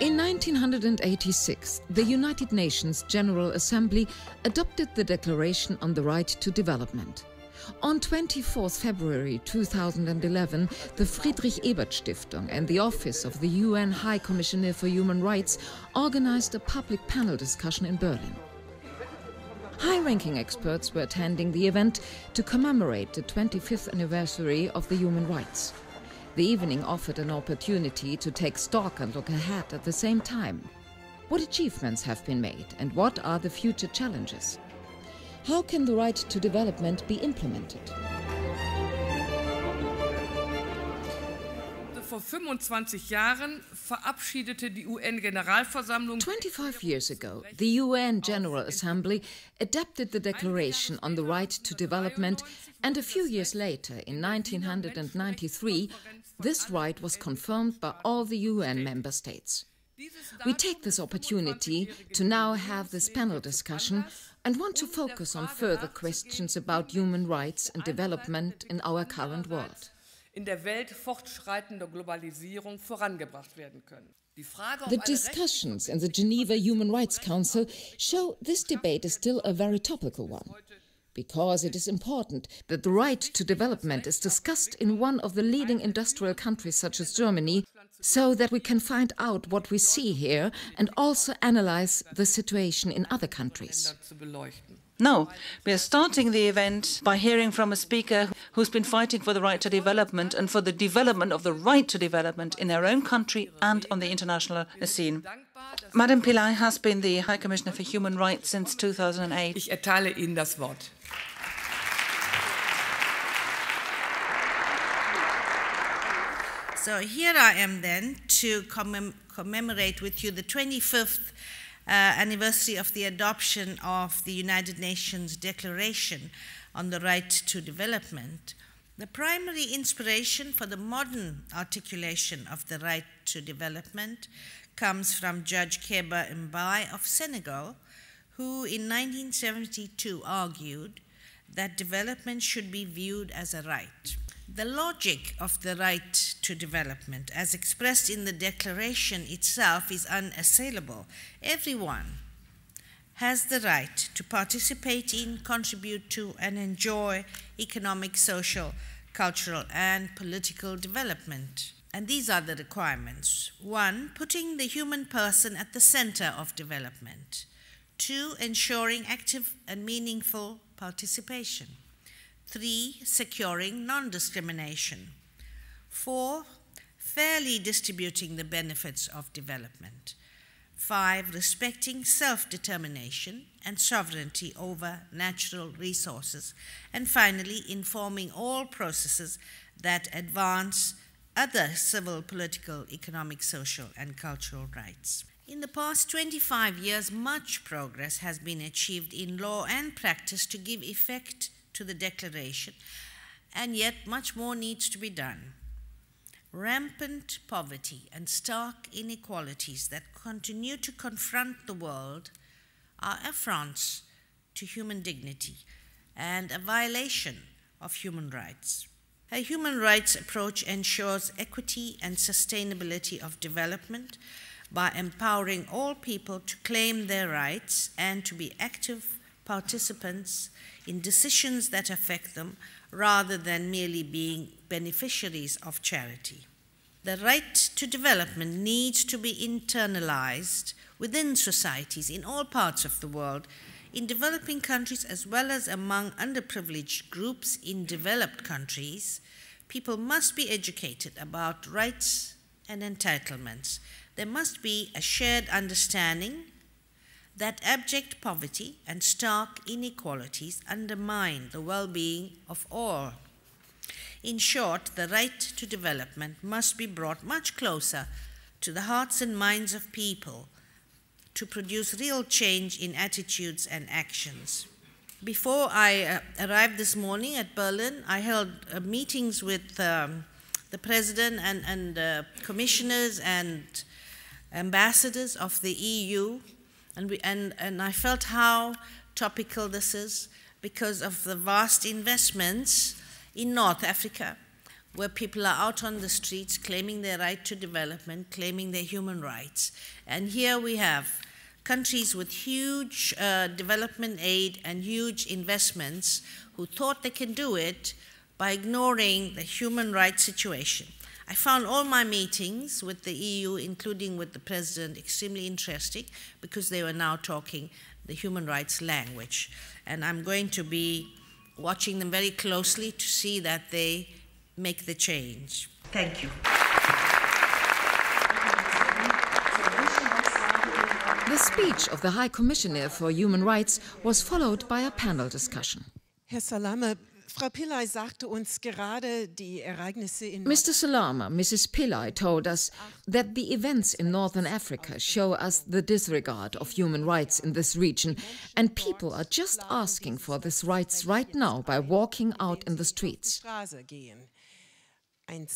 In 1986, the United Nations General Assembly adopted the Declaration on the Right to Development. On 24 February 2011, the Friedrich-Ebert-Stiftung and the Office of the UN-Hochkommissarin for Human Rights organized a public panel discussion in Berlin. High-ranking experts were attending the event to commemorate the 25th anniversary of the human rights. The evening offered an opportunity to take stock and look ahead at the same time. What achievements have been made and what are the future challenges? How can the right to development be implemented? Vor 25 Jahren verabschiedete die UN-Generalversammlung. 25 years ago, the UN General Assembly adopted the Declaration on the Right to Development, and a few years later, in 1993, this right was confirmed by all the UN member states. We take this opportunity to now have this panel discussion and want to focus on further questions about human rights and development in our current world. In der Welt fortschreitender Globalisierung vorangebracht werden können. The discussions in the Geneva Human Rights Council show this debate is still a very topical one, because it is important that the right to development is discussed in one of the leading industrial countries such as Germany, so that we can find out what we see here and also analyze the situation in other countries. No, we are starting the event by hearing from a speaker who's been fighting for the right to development and for the development of the right to development in our own country and on the international scene. Madam Pillay has been the High Commissioner for Human Rights since 2008. Ich erteile Ihnen das Wort. So here I am then to commemorate with you the 25th anniversary of the adoption of the United Nations Declaration on the Right to Development. The primary inspiration for the modern articulation of the right to development comes from Judge Keba Mbaye of Senegal, who in 1972 argued that development should be viewed as a right. The logic of the right to development, as expressed in the declaration itself, is unassailable. Everyone has the right to participate in, contribute to, and enjoy economic, social, cultural, and political development. And these are the requirements. 1, putting the human person at the center of development. 2, ensuring active and meaningful participation. 3, securing non-discrimination. 4, fairly distributing the benefits of development. 5, respecting self-determination and sovereignty over natural resources. And finally, informing all processes that advance other civil, political, economic, social, and cultural rights. In the past 25 years, much progress has been achieved in law and practice to give effect to the declaration, and yet much more needs to be done. Rampant poverty and stark inequalities that continue to confront the world are affronts to human dignity and a violation of human rights. A human rights approach ensures equity and sustainability of development by empowering all people to claim their rights and to be active participants in decisions that affect them rather than merely being beneficiaries of charity. The right to development needs to be internalized within societies in all parts of the world, in developing countries as well as among underprivileged groups in developed countries. People must be educated about rights and entitlements. There must be a shared understanding that abject poverty and stark inequalities undermine the well-being of all. In short, the right to development must be brought much closer to the hearts and minds of people to produce real change in attitudes and actions. Before I arrived this morning at Berlin, I held meetings with the President and commissioners and ambassadors of the EU, and I felt how topical this is because of the vast investments in North Africa, where people are out on the streets claiming their right to development, claiming their human rights. And here we have countries with huge development aid and huge investments who thought they can do it by ignoring the human rights situation. I found all my meetings with the EU, including with the President, extremely interesting because they were now talking the human rights language. And I'm going to be watching them very closely to see that they make the change. Thank you. The speech of the High Commissioner for Human Rights was followed by a panel discussion. Herr Salama, Frau Pillay sagte uns gerade die Ereignisse in Mr. Salama, Mrs. Pillay told us that the events in Northern Africa show us the disregard of human rights in this region, and people are just asking for these rights right now by walking out in the streets. And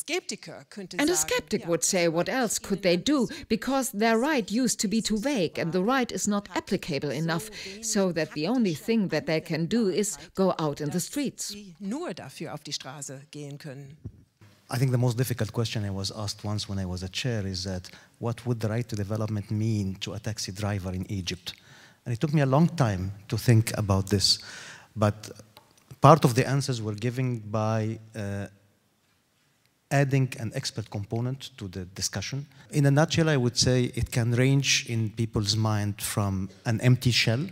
a skeptic would say, what else could they do? Because their right used to be too vague and the right is not applicable enough, so that the only thing that they can do is go out in the streets. I think the most difficult question I was asked once when I was a chair is that what would the right to development mean to a taxi driver in Egypt? And it took me a long time to think about this, but part of the answers were given by adding an expert component to the discussion. In a nutshell, I would say it can range in people's mind from an empty shell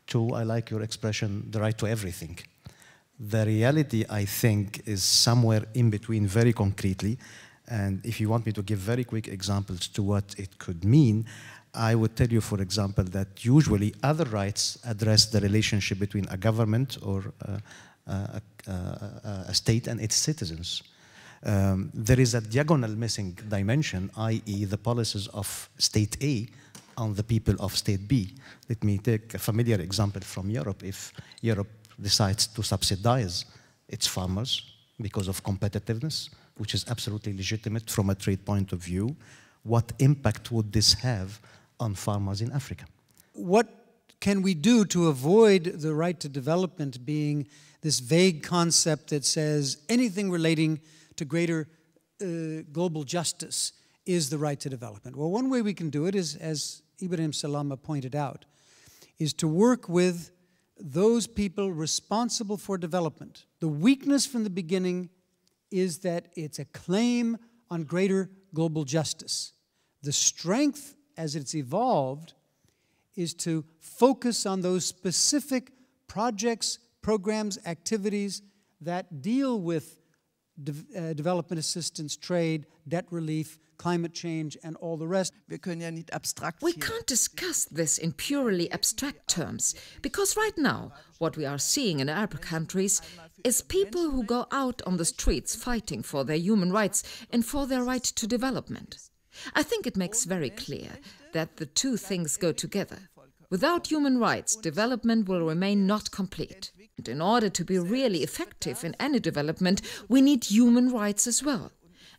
to, I like your expression, the right to everything. The reality, I think, is somewhere in between very concretely. And if you want me to give very quick examples to what it could mean, I would tell you, for example, that usually other rights address the relationship between a government or a state and its citizens. There is a diagonal missing dimension, i.e. the policies of state A on the people of state B. Let me take a familiar example from Europe. If Europe decides to subsidize its farmers because of competitiveness, which is absolutely legitimate from a trade point of view, what impact would this have on farmers in Africa? What can we do to avoid the right to development being this vague concept that says anything relating to greater global justice is the right to development? Well, one way we can do it is, as Ibrahim Salama pointed out, is to work with those people responsible for development. The weakness from the beginning is that it's a claim on greater global justice. The strength, as it's evolved, is to focus on those specific projects, programs, activities that deal with development assistance, trade, debt relief, climate change, and all the rest. We can't discuss this in purely abstract terms, because right now, what we are seeing in Arab countries is people who go out on the streets fighting for their human rights and for their right to development. I think it makes very clear that the two things go together. Without human rights, development will remain not complete. And in order to be really effective in any development, we need human rights as well.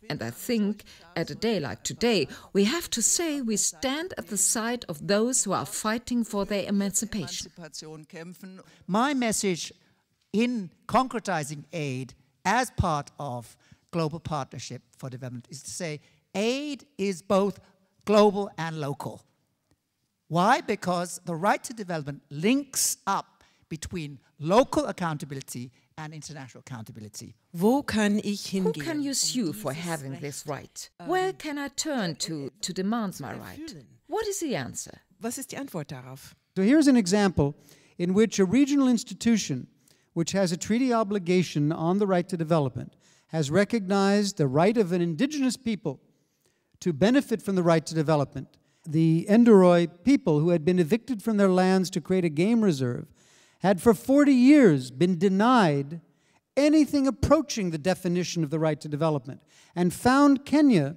And I think, at a day like today, we have to say we stand at the side of those who are fighting for their emancipation. My message in concretizing aid as part of Global Partnership for Development is to say aid is both global and local. Why? Because the right to development links up between local accountability and international accountability. Who can you sue for having this right? Where can I turn to demand my right? What is the answer? So here's an example in which a regional institution, which has a treaty obligation on the right to development, has recognized the right of an indigenous people to benefit from the right to development. The Endoroi people, who had been evicted from their lands to create a game reserve, had for 40 years been denied anything approaching the definition of the right to development, and found Kenya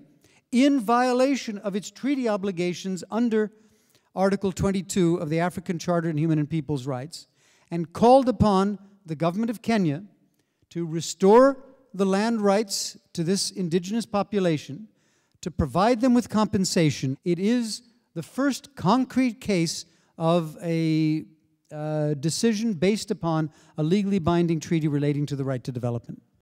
in violation of its treaty obligations under Article 22 of the African Charter on Human and People's Rights, and called upon the government of Kenya to restore the land rights to this indigenous population, to provide them with compensation. It is the first concrete case of a decision based upon a legally binding treaty relating to the right to development.